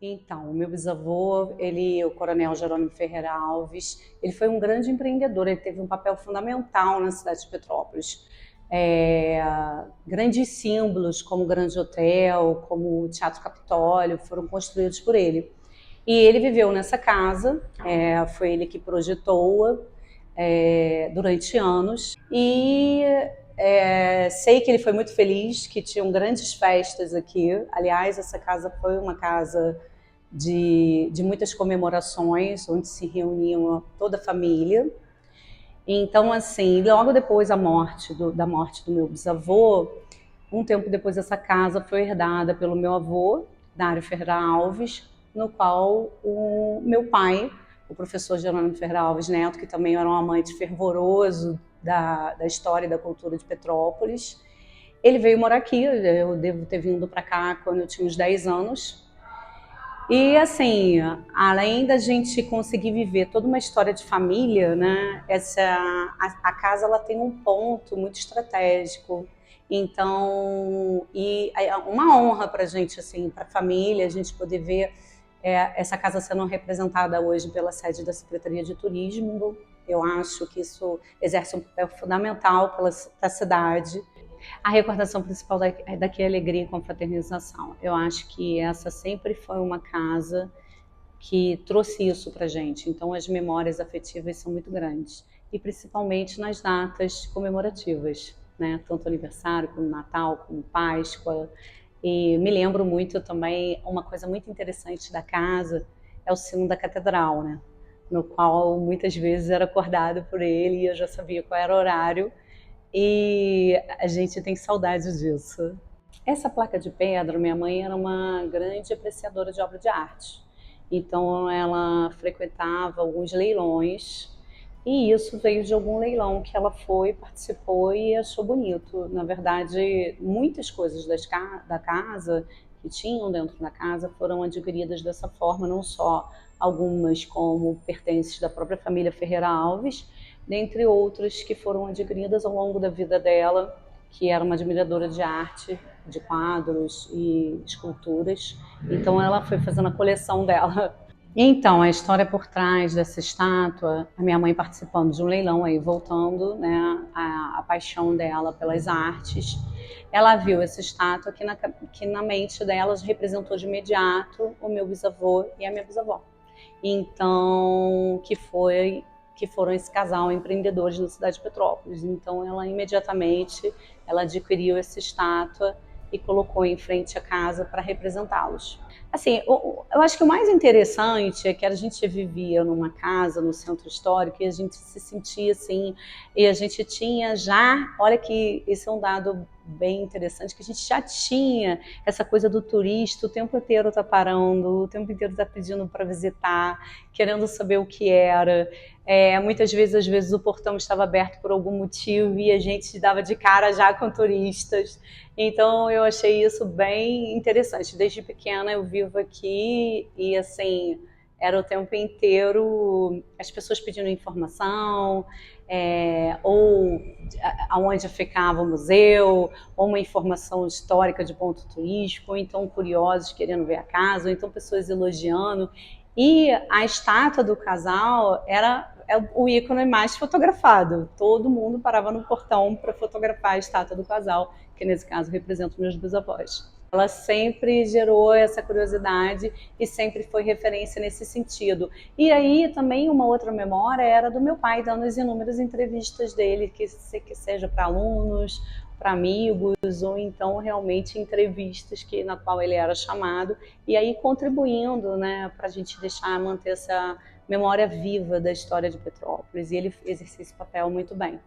Então, o meu bisavô, o Coronel Jerônimo Ferreira Alves, ele foi um grande empreendedor, ele teve um papel fundamental na cidade de Petrópolis. É, Grandes símbolos como o Grande Hotel, como o Teatro Capitólio, foram construídos por ele. E ele viveu nessa casa, foi ele que projetou-a durante anos. E sei que ele foi muito feliz, que tinham grandes festas aqui. Aliás, essa casa foi uma casa de muitas comemorações, onde se reuniam toda a família. Então, assim, logo depois da morte do meu bisavô, um tempo depois essa casa foi herdada pelo meu avô, Dário Ferreira Alves, no qual o meu pai, o professor Jerônimo Ferreira Alves Neto, que também era um amante fervoroso da história e da cultura de Petrópolis, ele veio morar aqui. Eu devo ter vindo para cá quando eu tinha uns 10 anos. E assim, além da gente conseguir viver toda uma história de família, né? A casa ela tem um ponto muito estratégico. Então, é uma honra para a gente, assim, para a família, a gente poder ver essa casa sendo representada hoje pela sede da Secretaria de Turismo. Eu acho que isso exerce um papel fundamental para a cidade. A recordação principal daqui é alegria e confraternização. Eu acho que essa sempre foi uma casa que trouxe isso para a gente. Então, as memórias afetivas são muito grandes. E principalmente nas datas comemorativas, né? Tanto aniversário, como Natal, como Páscoa. E me lembro muito também, uma coisa muito interessante da casa é o sino da catedral, né? No qual muitas vezes era acordado por ele e eu já sabia qual era o horário. E a gente tem saudade disso. Essa placa de pedra, minha mãe era uma grande apreciadora de obra de arte. Então ela frequentava alguns leilões e isso veio de algum leilão que ela foi, participou e achou bonito. Na verdade, muitas coisas da casa que tinham dentro da casa foram adquiridas dessa forma, não só algumas como pertences da própria família Ferreira Alves, dentre outras que foram adquiridas ao longo da vida dela, que era uma admiradora de arte, de quadros e esculturas. Então ela foi fazendo a coleção dela. Então, a história por trás dessa estátua, a minha mãe participando de um leilão, aí voltando, né, a paixão dela pelas artes, ela viu essa estátua que na mente dela representou de imediato o meu bisavô e a minha bisavó. Então, que foram esse casal empreendedores na cidade de Petrópolis. Então, ela imediatamente adquiriu essa estátua e colocou em frente à casa para representá-los. Assim, eu acho que o mais interessante é que a gente vivia numa casa no centro histórico e a gente se sentia assim, e a gente tinha já, olha que esse é um dado bem interessante, que a gente já tinha essa coisa do turista, o tempo inteiro tá parando, o tempo inteiro tá pedindo para visitar, querendo saber o que era. Muitas vezes, às vezes, o portão estava aberto por algum motivo e a gente dava de cara já com turistas. Então, eu achei isso bem interessante. Desde pequena eu vivo aqui e, assim, era o tempo inteiro as pessoas pedindo informação, ou aonde ficava o museu, ou uma informação histórica de ponto turístico, ou então curiosos querendo ver a casa, ou então pessoas elogiando. E a estátua do casal era o ícone mais fotografado. Todo mundo parava no portão para fotografar a estátua do casal, que nesse caso representa os meus bisavós. Ela sempre gerou essa curiosidade e sempre foi referência nesse sentido. E aí também uma outra memória era do meu pai dando as inúmeras entrevistas dele, que seja para alunos, para amigos, ou então realmente entrevistas na qual ele era chamado, e aí contribuindo, né, para a gente manter essa memória viva da história de Petrópolis, e ele exercia esse papel muito bem.